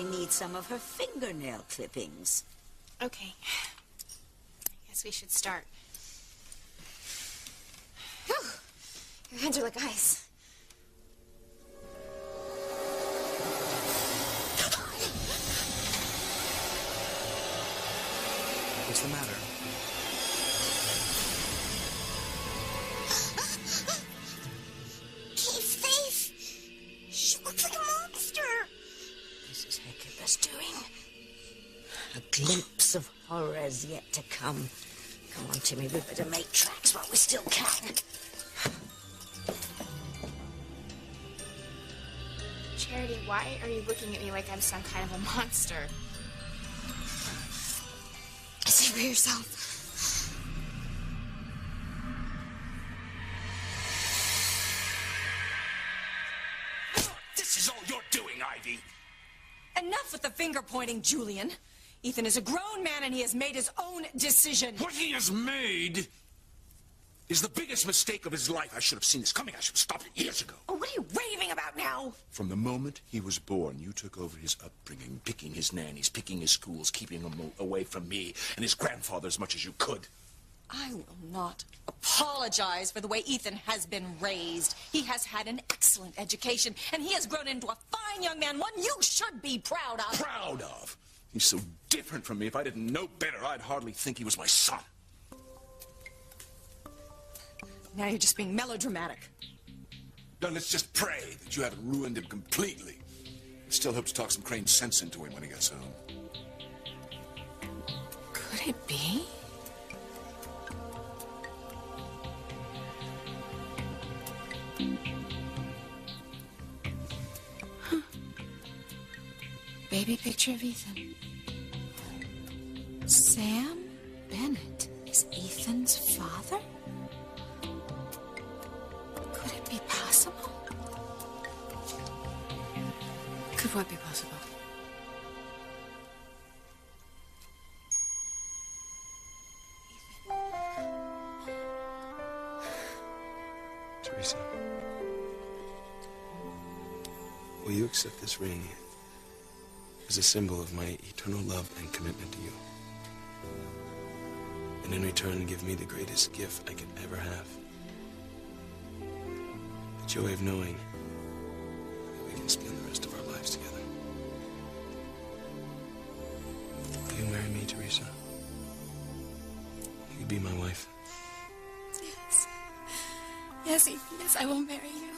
I need some of her fingernail clippings. Okay. I guess we should start. Whew. Your hands are like ice. What's the matter? Keith's face! She looks like a monster! This is Hecuba's doing. A glimpse of horror is yet to come. Come on, Timmy, we better make tracks while we still can. Charity, why are you looking at me like I'm some kind of a monster? See for yourself. This is all you're doing, Ivy. Enough with the finger-pointing, Julian. Ethan is a grown man and he has made his own decision. What he has made is the biggest mistake of his life. I should have seen this coming. I should have stopped it years ago. Oh, what are you raving about now? From the moment he was born, you took over his upbringing, picking his nannies, picking his schools, keeping him away from me and his grandfather as much as you could. I will not apologize for the way Ethan has been raised. He has had an excellent education, and he has grown into a fine young man, one you should be proud of. Proud of? He's so different from me. If I didn't know better, I'd hardly think he was my son. Now you're just being melodramatic. Now let's just pray that you haven't ruined him completely. I still hope to talk some Crane sense into him when he gets home. Could it be? Baby picture of Ethan. Sam Bennett is Ethan's father? Could it be possible? Could what be possible? Teresa, will you accept this ring as a symbol of my eternal love and commitment to you? And in return, give me the greatest gift I could ever have. The joy of knowing that we can spend the rest of our lives together. Will you marry me, Teresa? Will you be my wife? Yes. Yes, Ethan, yes, I will marry you.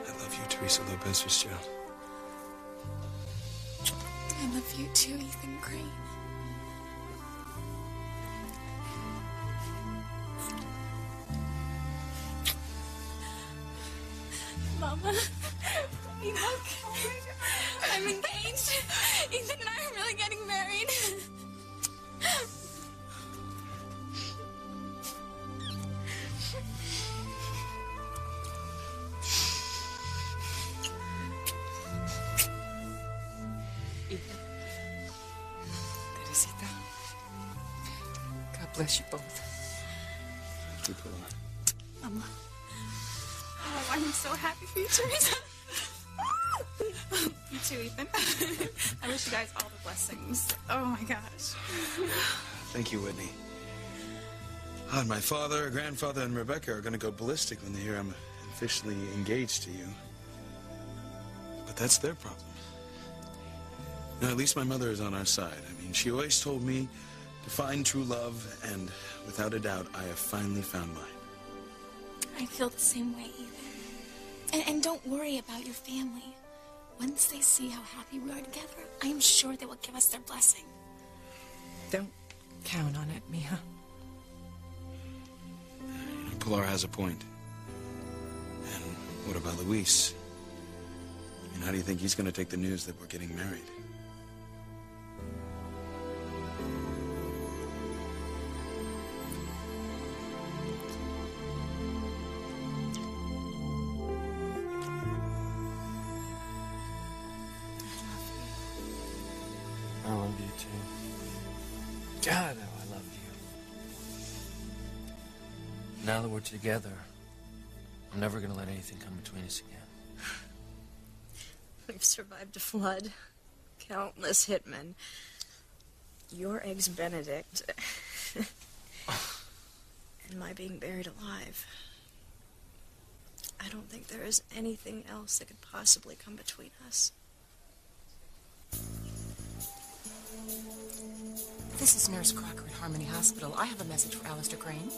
I love you, Teresa Lopez Fitzgerald. I love you too, Ethan Crane. Mama, hey, look. I'm engaged. Ethan and I are really getting married. Ethan. Teresita. God bless you both. Mama. Oh, I'm so happy for you, Teresa. You too, Ethan. I wish you guys all the blessings. Oh my gosh. Thank you, Whitney. Oh, my father, grandfather, and Rebecca are going to go ballistic when they hear I'm officially engaged to you. But that's their problem. Now, at least my mother is on our side. I mean, she always told me to find true love, and without a doubt, I have finally found mine. I feel the same way, Ethan. And don't worry about your family. Once they see how happy we are together, I am sure they will give us their blessing. Don't count on it, Mia. Pilar has a point. And what about Luis? I mean, how do you think he's going to take the news that we're getting married? I love you too. God, how I love you. Now that we're together, I'm never gonna let anything come between us again. We've survived a flood, countless hitmen, your eggs Benedict, and my being buried alive. I don't think there is anything else that could possibly come between us. This is Nurse Crocker at Harmony Hospital. I have a message for Alistair Crane.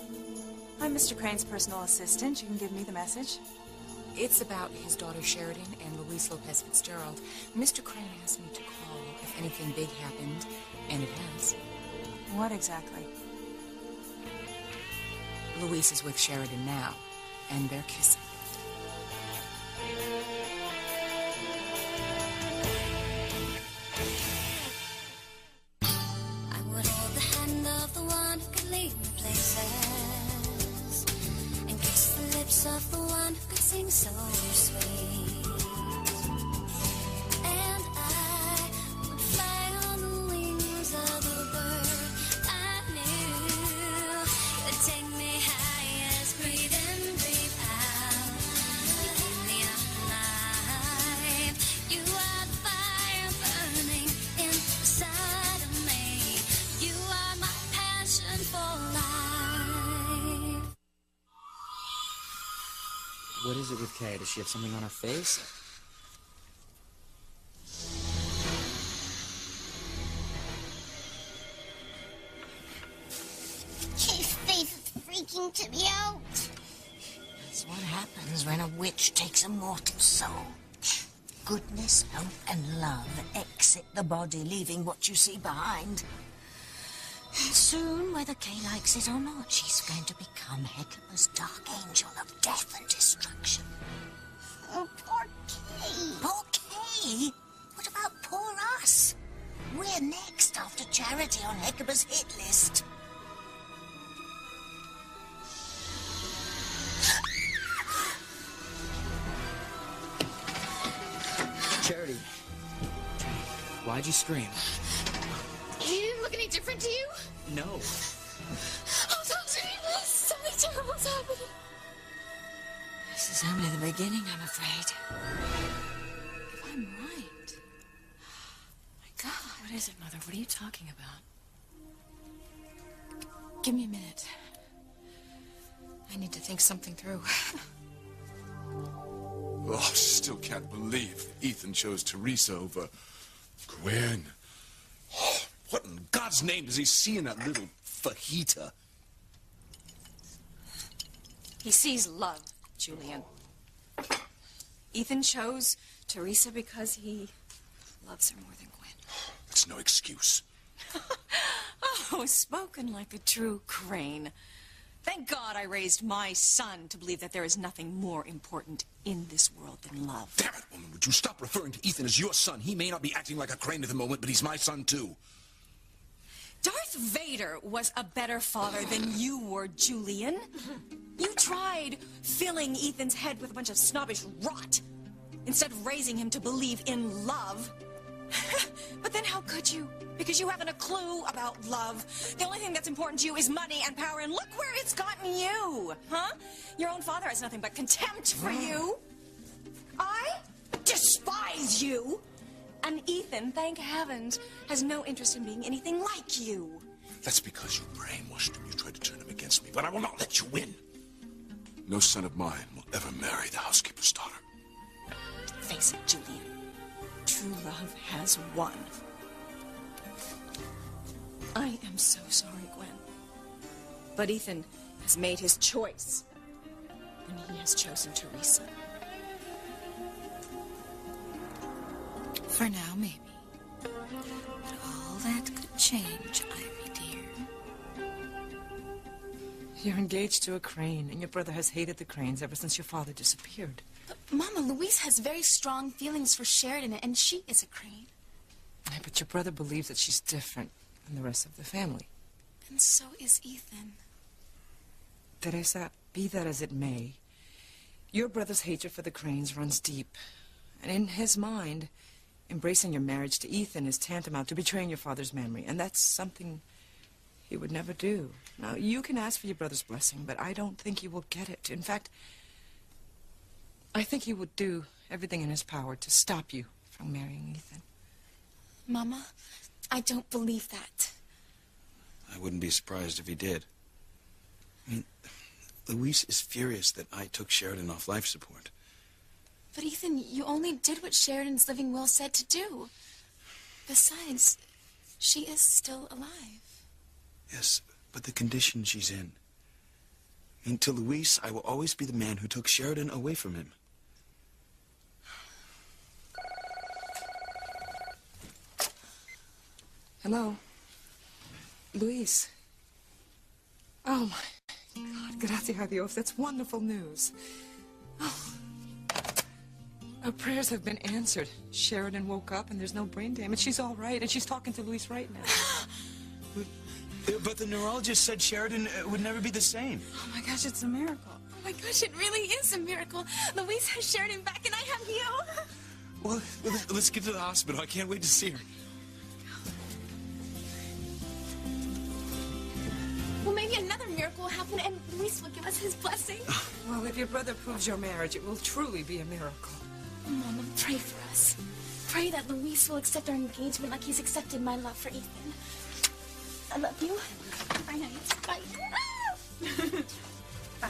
I'm Mr. Crane's personal assistant. You can give me the message. It's about his daughter Sheridan and Louise Lopez Fitzgerald. Mr. Crane asked me to call if anything big happened, and it has. What exactly? Louise is with Sheridan now, and they're kissing. I would hold the hand of the one who could lead me places, and kiss the lips of the one who could sing so sweet. And I would fly on the wings of a bird I knew could take me high as breathe in, breathe out. You keep me alive. You are the fire burning inside of me. You are my passion for life. What is it with Kay? Does she have something on her face? His face is freaking to me out. That's what happens when a witch takes a mortal soul. Goodness, hope, and love exit the body, leaving what you see behind. And soon, whether Kay likes it or not, she's going to become Hecuba's dark angel of death and destruction. Oh, poor Kay. Poor Kay? What about poor us? We're next after Charity on Hecuba's hit list. Charity, why'd you scream? He didn't look any different to you? No. Oh, don't do this. Something terrible's happening. This is only the beginning, I'm afraid. If I'm right. My God. What is it, Mother? What are you talking about? Give me a minute. I need to think something through. Oh, I still can't believe Ethan chose Teresa over Gwen. Oh, what in God's name does he see in that little fajita? He sees love, Julian. Ethan chose Teresa because he loves her more than Gwen. That's no excuse. Oh, spoken like a true Crane. Thank God I raised my son to believe that there is nothing more important in this world than love. Damn it, woman, would you stop referring to Ethan as your son? He may not be acting like a Crane at the moment, but he's my son, too. Darth Vader was a better father than you were, Julian. You tried filling Ethan's head with a bunch of snobbish rot instead of raising him to believe in love. But then how could you? Because you haven't a clue about love. The only thing that's important to you is money and power, and look where it's gotten you, huh? Your own father has nothing but contempt for you. I despise you. And Ethan, thank heavens, has no interest in being anything like you. That's because you brainwashed him. You tried to turn him against me, but I will not let you win. No son of mine will ever marry the housekeeper's daughter. Face it, Julian. True love has won. I am so sorry, Gwen. But Ethan has made his choice. And he has chosen Teresa. For now, maybe. But all that could change, Ivy dear. You're engaged to a Crane, and your brother has hated the Cranes ever since your father disappeared. But, Mama, Louise has very strong feelings for Sheridan, and she is a Crane. Yeah, but your brother believes that she's different than the rest of the family. And so is Ethan. Teresa, be that as it may, your brother's hatred for the Cranes runs deep. And in his mind, embracing your marriage to Ethan is tantamount to betraying your father's memory, and that's something he would never do. Now, you can ask for your brother's blessing, but I don't think he will get it. In fact, I think he would do everything in his power to stop you from marrying Ethan. Mama, I don't believe that. I wouldn't be surprised if he did. I mean, Louise is furious that I took Sheridan off life support. But Ethan, you only did what Sheridan's living will said to do. Besides, she is still alive. Yes, but the condition she's in. I mean, to Louise, I will always be the man who took Sheridan away from him. Hello? Luis. Oh, my God. Gracias a Dios. That's wonderful news. Oh. Our prayers have been answered. Sheridan woke up and there's no brain damage. She's all right, and she's talking to Luis right now. But the neurologist said Sheridan would never be the same. Oh my gosh, it's a miracle. Oh my gosh, it really is a miracle. Louise has Sheridan back and I have you. Well, let's get to the hospital. I can't wait to see her. Well, maybe another miracle will happen and Luis will give us his blessing. Well, if your brother proves your marriage, it will truly be a miracle. Mama, pray for us. Pray that Luis will accept our engagement like he's accepted my love for Ethan. I love you. Bye, honey. Bye. Bye.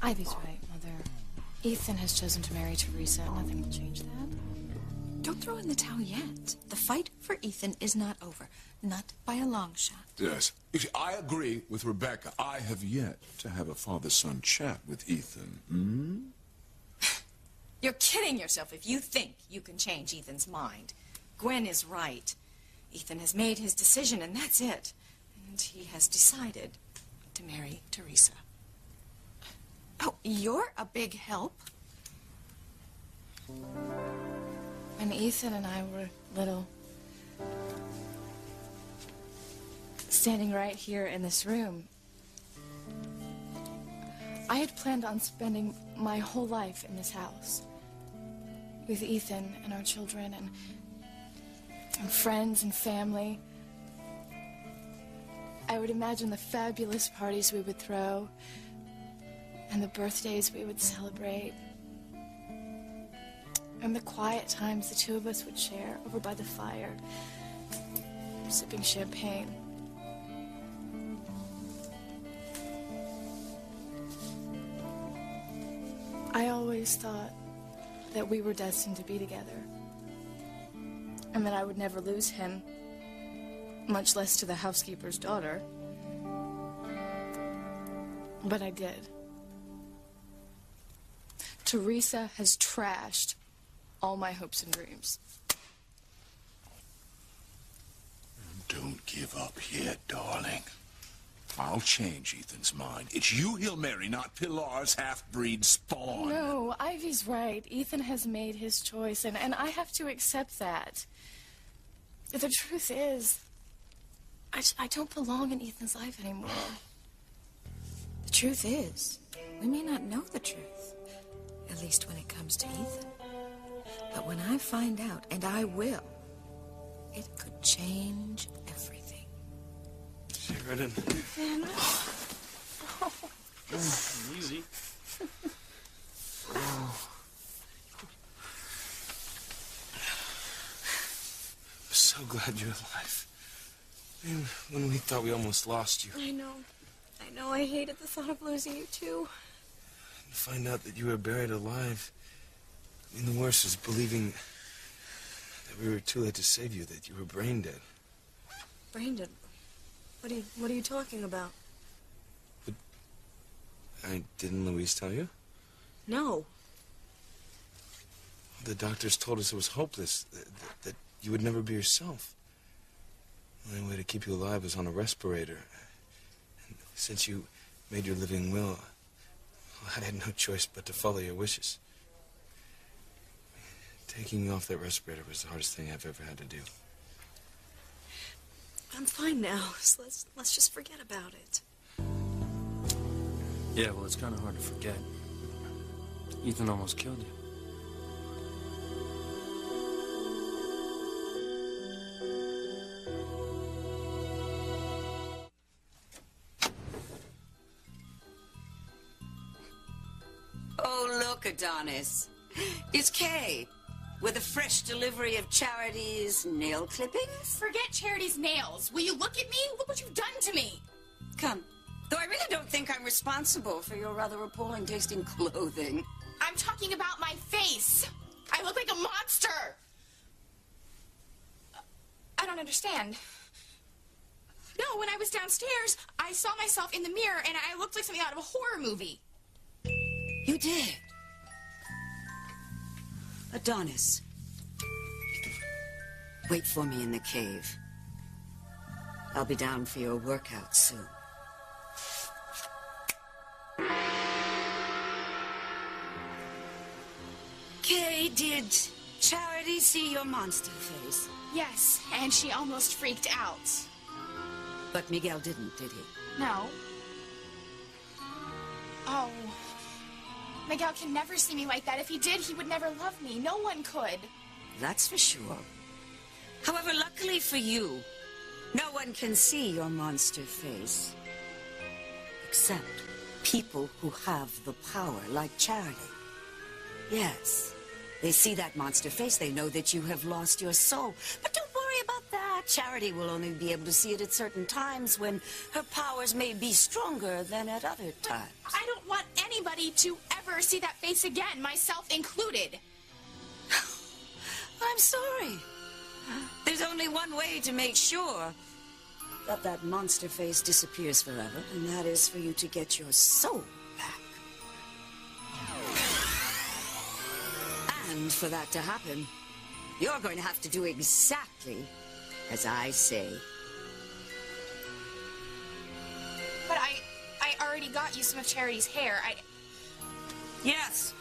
Ivy's right, Mother. Ethan has chosen to marry Teresa. Nothing will change that. Don't throw in the towel yet. The fight for Ethan is not over. Not by a long shot. Yes. You see, I agree with Rebecca. I have yet to have a father-son chat with Ethan. Hmm? You're kidding yourself if you think you can change Ethan's mind. Gwen is right. Ethan has made his decision, and that's it. And he has decided to marry Teresa. Oh, you're a big help. When Ethan and I were little, standing right here in this room, I had planned on spending my whole life in this house with Ethan and our children and friends and family. I would imagine the fabulous parties we would throw and the birthdays we would celebrate and the quiet times the two of us would share over by the fire, sipping champagne. I always thought that we were destined to be together and that I would never lose him, much less to the housekeeper's daughter. But I did. Teresa has trashed all my hopes and dreams. Don't give up yet, darling. I'll change Ethan's mind. It's you he'll marry, not Pilar's half-breed spawn. No, Ivy's right. Ethan has made his choice, and I have to accept that. The truth is, I don't belong in Ethan's life anymore. The truth is, we may not know the truth, at least when it comes to Ethan. But when I find out, and I will, it could change everything. Sheridan. Ethan. Easy. I'm so glad you're alive. Man, when we thought we almost lost you. I know. I hated the thought of losing you, too. To find out that you were buried alive. I mean, the worst was believing that we were too late to save you, that you were brain dead. Brain dead? What are you talking about? Didn't Louise tell you? No. The doctors told us it was hopeless, that you would never be yourself. The only way to keep you alive was on a respirator. And since you made your living will, I had no choice but to follow your wishes. Taking you off that respirator was the hardest thing I've ever had to do. I'm fine now, so let's just forget about it. Yeah, well, it's kind of hard to forget. Ethan almost killed you. Look, Adonis. It's Kay with a fresh delivery of Charity's nail clippings. Forget Charity's nails. Will you look at me? Look what you've done to me. Come. Though I really don't think I'm responsible for your rather appalling tasting clothing. I'm talking about my face. I look like a monster. I don't understand. No, when I was downstairs, I saw myself in the mirror and I looked like something out of a horror movie. You did. Adonis. Wait for me in the cave. I'll be down for your workout soon. Kay, did Charity see your monster face? Yes, and she almost freaked out. But Miguel didn't, did he? No. Oh. Miguel can never see me like that. If he did, he would never love me. No one could. That's for sure. However, luckily for you, no one can see your monster face. Except people who have the power, like Charity. Yes, they see that monster face. They know that you have lost your soul. But don't worry about that. Charity will only be able to see it at certain times when her powers may be stronger than at other times. I don't want anybody to ever see that face again, myself included. I'm sorry. There's only one way to make sure that that monster face disappears forever, and that is for you to get your soul back. And for that to happen, you're going to have to do exactly as I say. But I already got you some of Charity's hair. Yes.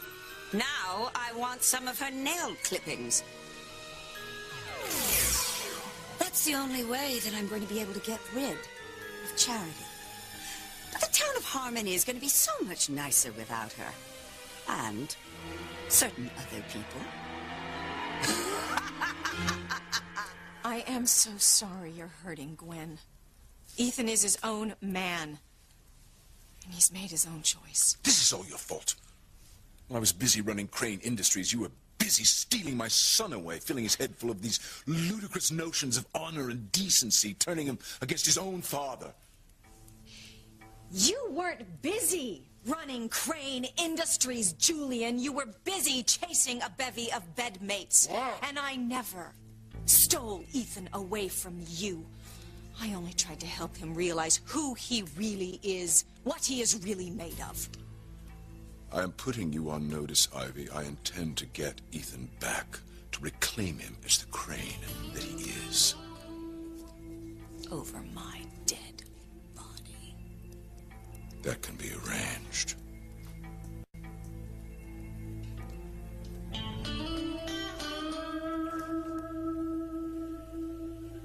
Now I want some of her nail clippings. That's the only way that I'm going to be able to get rid of Charity. But the town of Harmony is going to be so much nicer without her. And certain other people. I am so sorry you're hurting, Gwen. Ethan is his own man. And he's made his own choice. This is all your fault. While I was busy running Crane Industries, you were busy stealing my son away, filling his head full of these ludicrous notions of honor and decency, turning him against his own father. You weren't busy running Crane Industries, Julian. You were busy chasing a bevy of bedmates. Wow. And I never stole Ethan away from you. I only tried to help him realize who he really is, what he is really made of. I am putting you on notice, Ivy. I intend to get Ethan back, to reclaim him as the Crane that he is. Over my dead body. That can be arranged.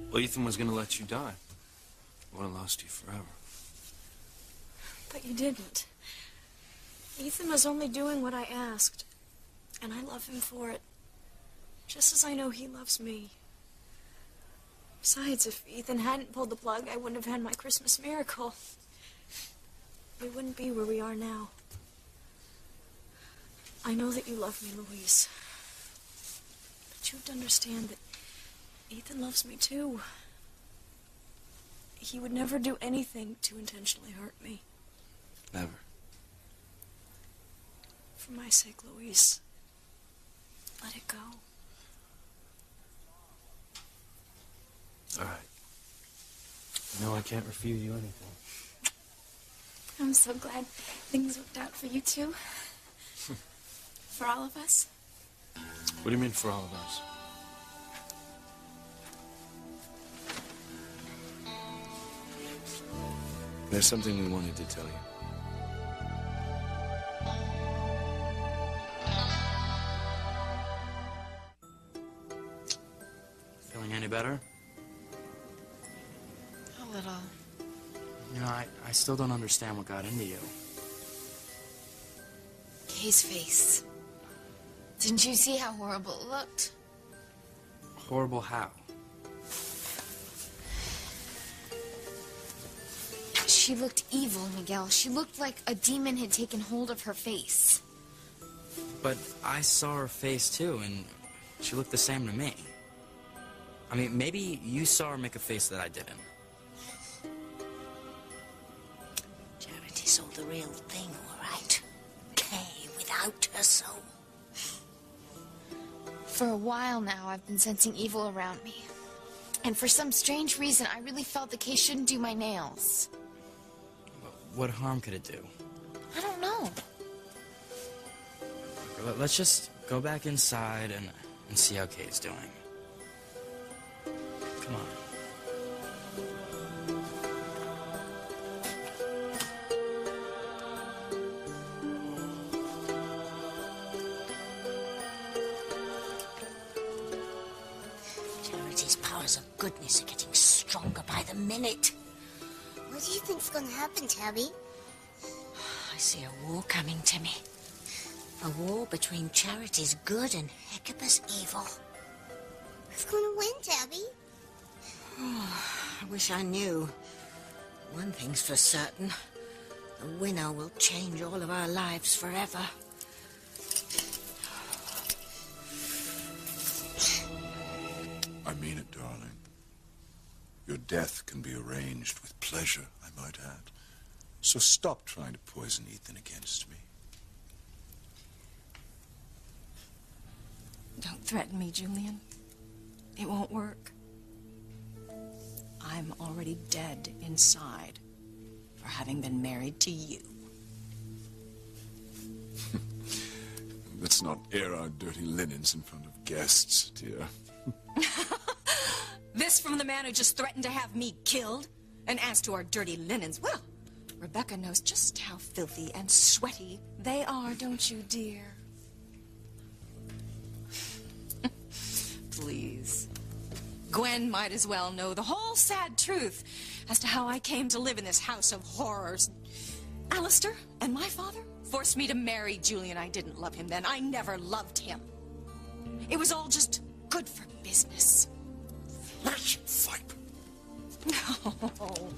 Well, Ethan was gonna let you die. I would have lost you forever. But you didn't. Ethan was only doing what I asked, and I love him for it, just as I know he loves me. Besides, if Ethan hadn't pulled the plug, I wouldn't have had my Christmas miracle. We wouldn't be where we are now. I know that you love me, Louise. But you have to understand that Ethan loves me too. He would never do anything to intentionally hurt me. Never. For my sake, Louise, let it go. All right. No, I can't refuse you anything. I'm so glad things worked out for you two. For all of us. What do you mean for all of us? There's something we wanted to tell you. Feeling any better? A little. You know, I still don't understand what got into you. Kay's face. Didn't you see how horrible it looked? Horrible how? She looked evil, Miguel. She looked like a demon had taken hold of her face. But I saw her face too, and she looked the same to me. I mean, maybe you saw her make a face that I didn't. Charity saw the real thing, all right. Kay without her soul. For a while now, I've been sensing evil around me. And for some strange reason, I really felt that Kay shouldn't do my nails. What harm could it do? I don't know. Let's just go back inside and see how Kay's doing. Come on. Charity's powers of goodness are getting stronger by the minute. What do you think's gonna happen, Tabby? I see a war coming, Timmy. A war between Charity's good and Hecuba's evil. Who's gonna win, Tabby? I wish I knew. One thing's for certain. The winner will change all of our lives forever. I mean it, darling. Your death can be arranged with pleasure, I might add. So stop trying to poison Ethan against me. Don't threaten me, Julian. It won't work. I'm already dead inside for having been married to you. Let's not air our dirty linens in front of guests, dear. This from the man who just threatened to have me killed? And as to our dirty linens, well, Rebecca knows just how filthy and sweaty they are, don't you, dear? Please. Gwen might as well know the whole sad truth as to how I came to live in this house of horrors. Alistair and my father forced me to marry Julian. I didn't love him then. I never loved him. It was all just good for business. Flash fight. No.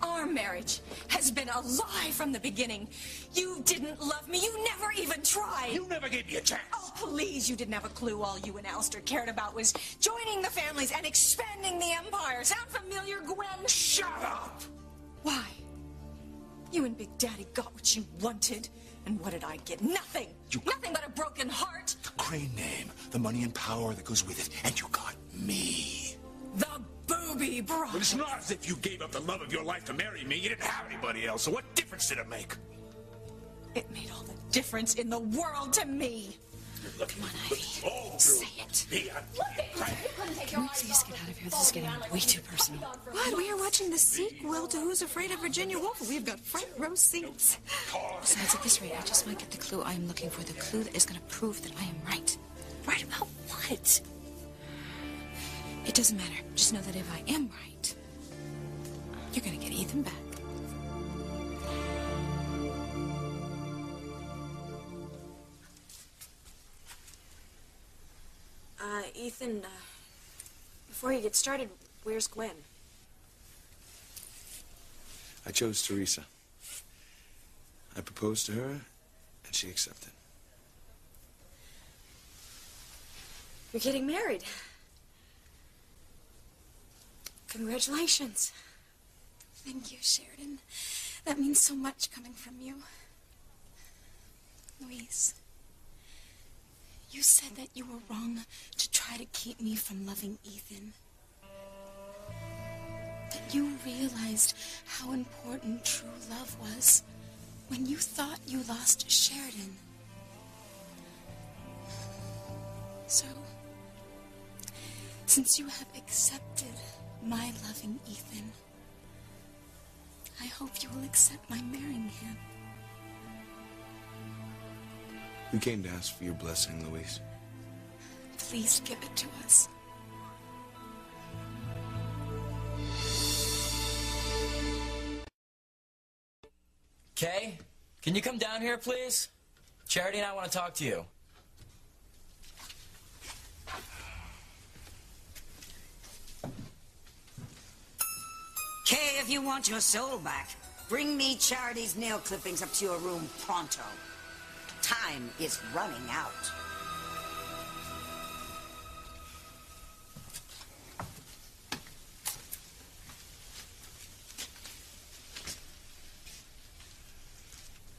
Our marriage has been a lie from the beginning. You didn't love me. You never even tried. You never gave me a chance. Oh, please, you didn't have a clue. All you and Alistair cared about was joining the families and expanding the empire. Sound familiar, Gwen? Shut up! Why? You and Big Daddy got what you wanted. And what did I get? Nothing. Nothing but a broken heart. The Crane name, the money and power that goes with it, and you got me. The booby bride. But it's not as if you gave up the love of your life to marry me. You didn't have anybody else, so what difference did it make? It made all the difference in the world to me. Come on, Ivy. Say it. Can we please get out of here? This is getting way too personal. What? We are watching the sequel to Who's Afraid of Virginia Woolf. We've got front row seats. Besides, at this rate, I just might get the clue I am looking for. The clue that is going to prove that I am right. Right about what? It doesn't matter. Just know that if I am right, you're going to get Ethan back. Ethan, before you get started, where's Gwen? I chose Teresa. I proposed to her, and she accepted. You're getting married. Congratulations. Thank you, Sheridan. That means so much coming from you. Louise, you said that you were wrong to try to keep me from loving Ethan. That you realized how important true love was when you thought you lost Sheridan. So, since you have accepted my loving Ethan, I hope you will accept my marrying him. We came to ask for your blessing, Louise. Please give it to us. Kay, can you come down here, please? Charity and I want to talk to you. Kay, if you want your soul back, Bring me Charity's nail clippings up to your room pronto. Time is running out.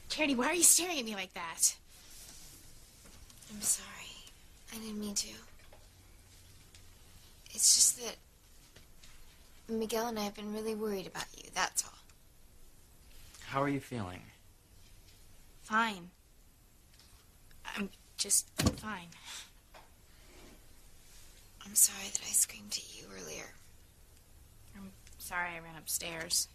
Charity, why are you staring at me like that? I'm sorry. I didn't mean to. It's just that Miguel and I have been really worried about you, that's all. How are you feeling? Fine. I'm just fine. I'm sorry that I screamed at you earlier. I'm sorry I ran upstairs.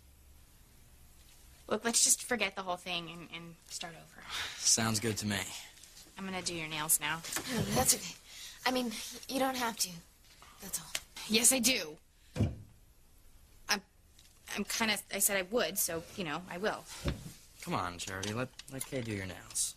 Look, let's just forget the whole thing and start over. Sounds good to me. I'm gonna do your nails now. No, that's okay. I mean, you don't have to. That's all. Yes, I do. I'm kind of... I said I would, so, you know, I will. Come on, Charity. Let Kay do your nails.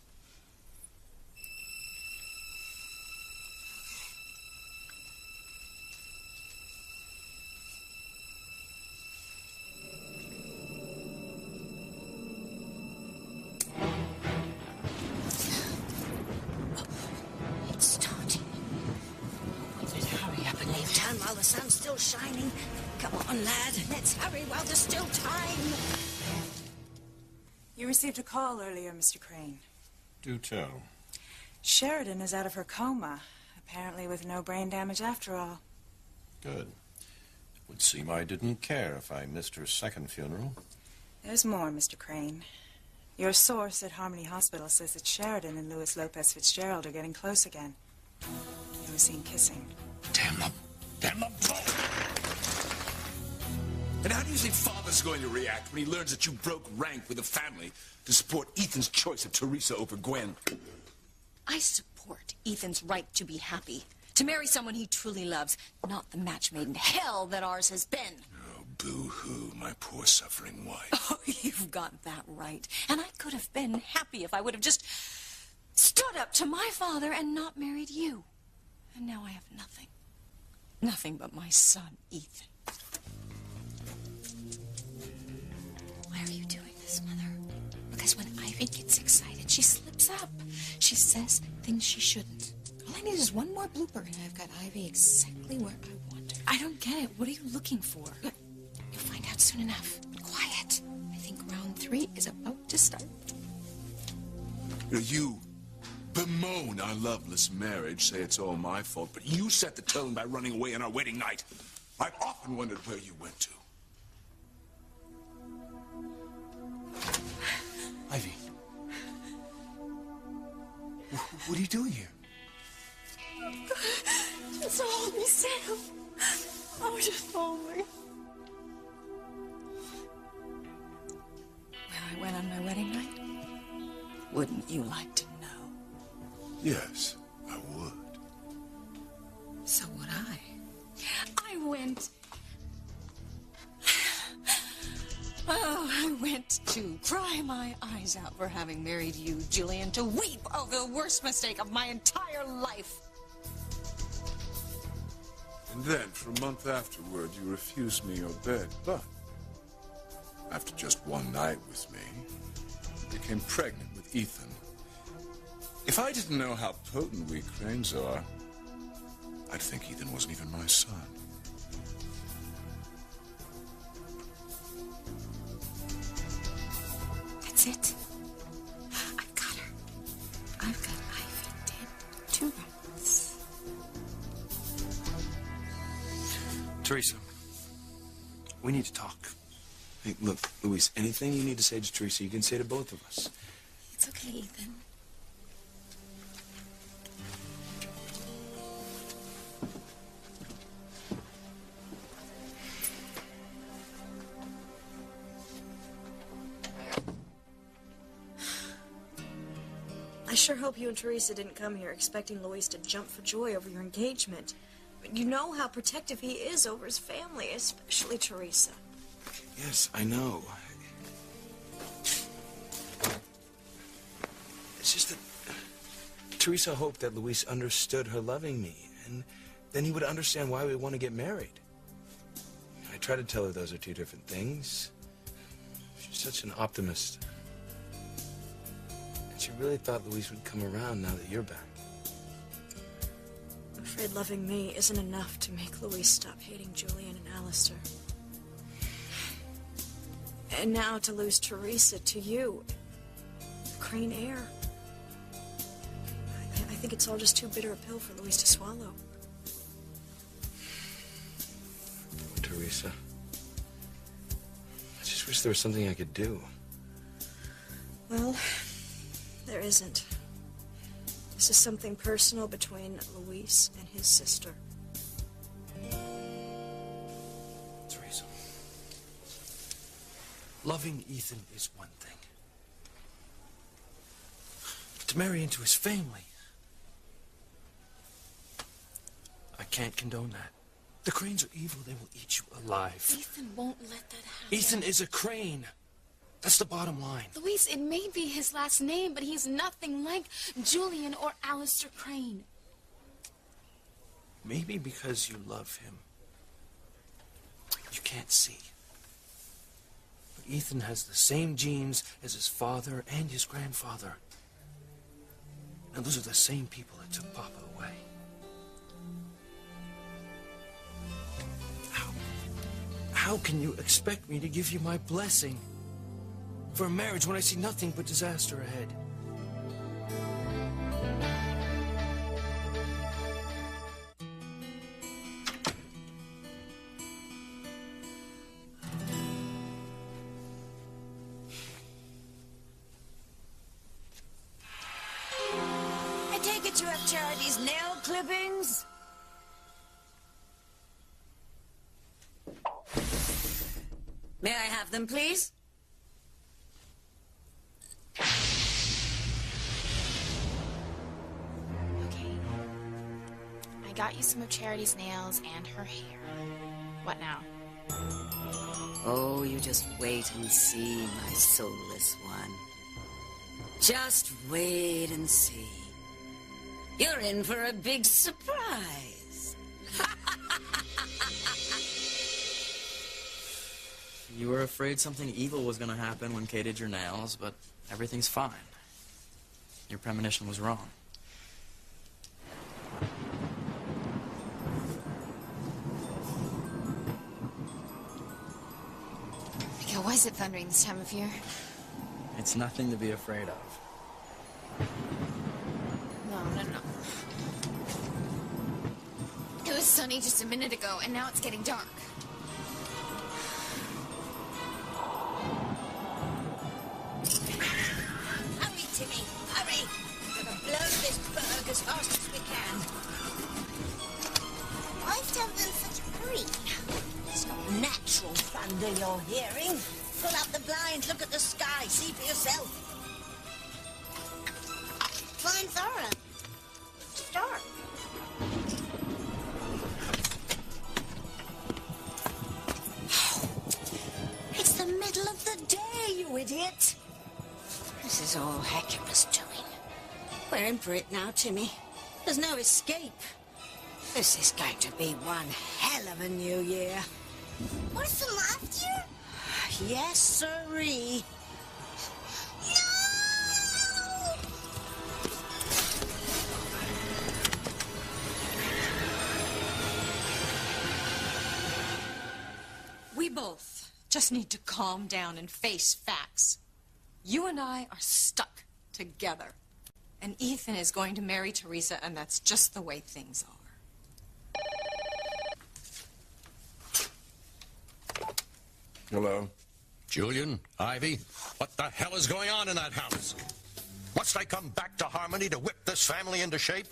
It's starting. We better hurry up and leave town while the sun's still shining. Come on, lad. Let's hurry while there's still time. You received a call earlier, Mr. Crane. Do tell. Sheridan is out of her coma, apparently with no brain damage after all. Good. Would seem I didn't care if I missed her second funeral. There's more, Mr. Crane. Your source at Harmony Hospital says that Sheridan and Louis Lopez Fitzgerald are getting close again. They were seen kissing. Damn them. Damn them both! And how do you think Father's going to react when he learns that you broke rank with the family to support Ethan's choice of Teresa over Gwen? I support Ethan's right to be happy, to marry someone he truly loves, not the match made in hell that ours has been. Oh, boo-hoo, my poor suffering wife. Oh, you've got that right. And I could have been happy if I would have just stood up to my father and not married you. And now I have nothing. Nothing but my son, Ethan. Why are you doing this, Mother? Because when Ivy gets excited, she slips up. She says things she shouldn't. All I need is one more blooper, and I've got Ivy exactly where I want her. I don't get it. What are you looking for? You'll find out soon enough. Quiet. I think round 3 is about to start. You bemoan our loveless marriage, say it's all my fault, but you set the tone by running away on our wedding night. I've often wondered where you went to. Ivy. What are you doing here? Just hold me, Sam. Oh, just hold me. Where I went on my wedding night? Wouldn't you like to know? Yes, I would. So would I. I went... Oh, I went to cry my eyes out for having married you, Julian, to weep over the worst mistake of my entire life. And then, for a month afterward, you refused me your bed. But after just one night with me, you became pregnant with Ethan. If I didn't know how potent we Cranes are, I'd think Ethan wasn't even my son. That's it. I've got her. I've got Ivy dead 2 months. Teresa, we need to talk. Hey, look, Louise, anything you need to say to Teresa, you can say to both of us. It's okay, Ethan. I sure hope you and Teresa didn't come here expecting Luis to jump for joy over your engagement. But you know how protective he is over his family, especially Teresa. Yes, I know. It's just that Teresa hoped that Luis understood her loving me, and then he would understand why we want to get married. I tried to tell her those are 2 different things. She such an optimist. And she really thought Louise would come around now that you're back. I'm afraid loving me isn't enough to make Louise stop hating Julian and Alistair. And now to lose Teresa to you, Crane heir. I think it's all just too bitter a pill for Louise to swallow. Teresa. I just wish there was something I could do. Well, there isn't. This is something personal between Luis and his sister. Teresa. Loving Ethan is one thing. But to marry into his family, I can't condone that. The Cranes are evil. They will eat you alive. Ethan won't let that happen. Ethan is a Crane. That's the bottom line. Louise, it may be his last name, but he's nothing like Julian or Alistair Crane. Maybe because you love him, you can't see. But Ethan has the same genes as his father and his grandfather. And those are the same people that took Papa away. How can you expect me to give you my blessing for a marriage when I see nothing but disaster ahead? I take it you have Charity's nail clippings? May I have them, please? Okay. I got you some of Charity's nails and her hair. What now? Oh, you just wait and see, my soulless one. Just wait and see. You're in for a big surprise. You were afraid something evil was going to happen when Kay did your nails, but everything's fine. Your premonition was wrong. Miguel, why is it thundering this time of year? It's nothing to be afraid of. No. It was sunny just a minute ago, and now it's getting dark. Hurry, Timmy, hurry! We're gonna blow this berg as fast as we can. Why have been such a hurry? It's not natural thunder you're hearing. Pull up the blinds, look at the sky, see for yourself. Blinds are up. It's dark. It's the middle of the day, you idiot. This is all Hecuba's doing. We're in for it now, Timmy. There's no escape. This is going to be one hell of a new year. What's the last year? Yes, sirree. No! We both just need to calm down and face facts. You and I are stuck together. And Ethan is going to marry Teresa, and that's just the way things are. Hello? Julian, Ivy, what the hell is going on in that house? Must I come back to Harmony to whip this family into shape?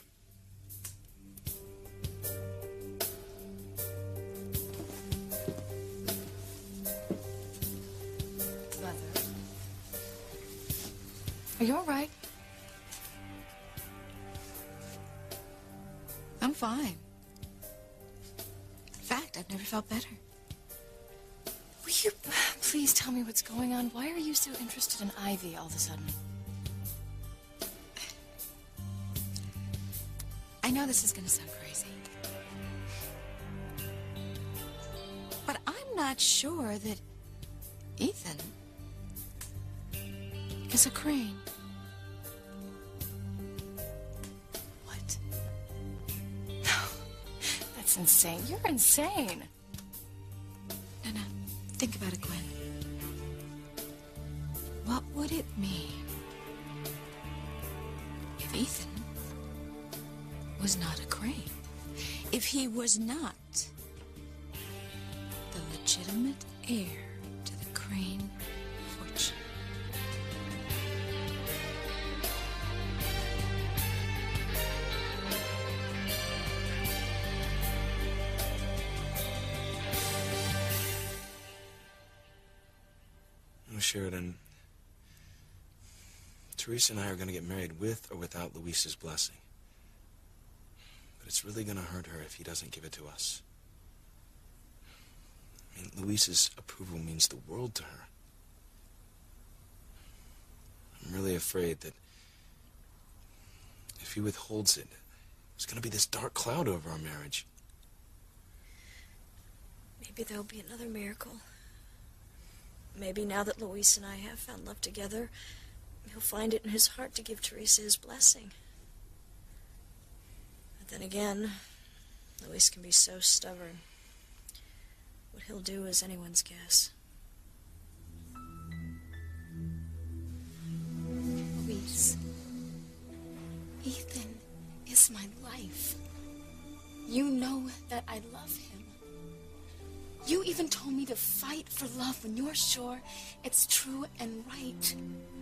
Mother. Are you all right? I'm fine. In fact, I've never felt better. Will you please tell me what's going on? Why are you so interested in Ivy all of a sudden? I know this is going to sound crazy. But I'm not sure that Ethan is a crane. What? No, that's insane. You're insane. No, think about it, Gwen. What would it mean if Ethan was not a crane? If he was not the legitimate heir to the Crane fortune? Oh, Sheridan, Teresa and I are going to get married with or without Luis's blessing. But it's really going to hurt her if he doesn't give it to us. I mean, Luis's approval means the world to her. I'm really afraid that if he withholds it, there's going to be this dark cloud over our marriage. Maybe there'll be another miracle. Maybe now that Luis and I have found love together, he'll find it in his heart to give Teresa his blessing. But then again, Luis can be so stubborn. What he'll do is anyone's guess. Luis, Ethan is my life. You know that I love him. You even told me to fight for love when you're sure it's true and right.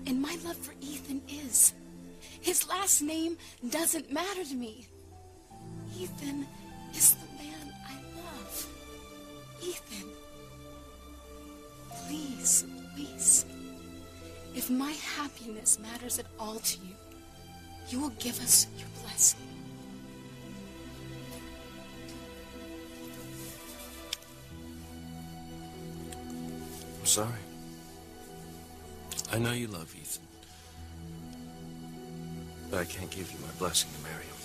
And my love for Ethan is. His last name doesn't matter to me. Ethan is the man I love. Ethan. Please, Luis. If my happiness matters at all to you, you will give us your blessing. I'm sorry. I know you love Ethan. But I can't give you my blessing to marry him.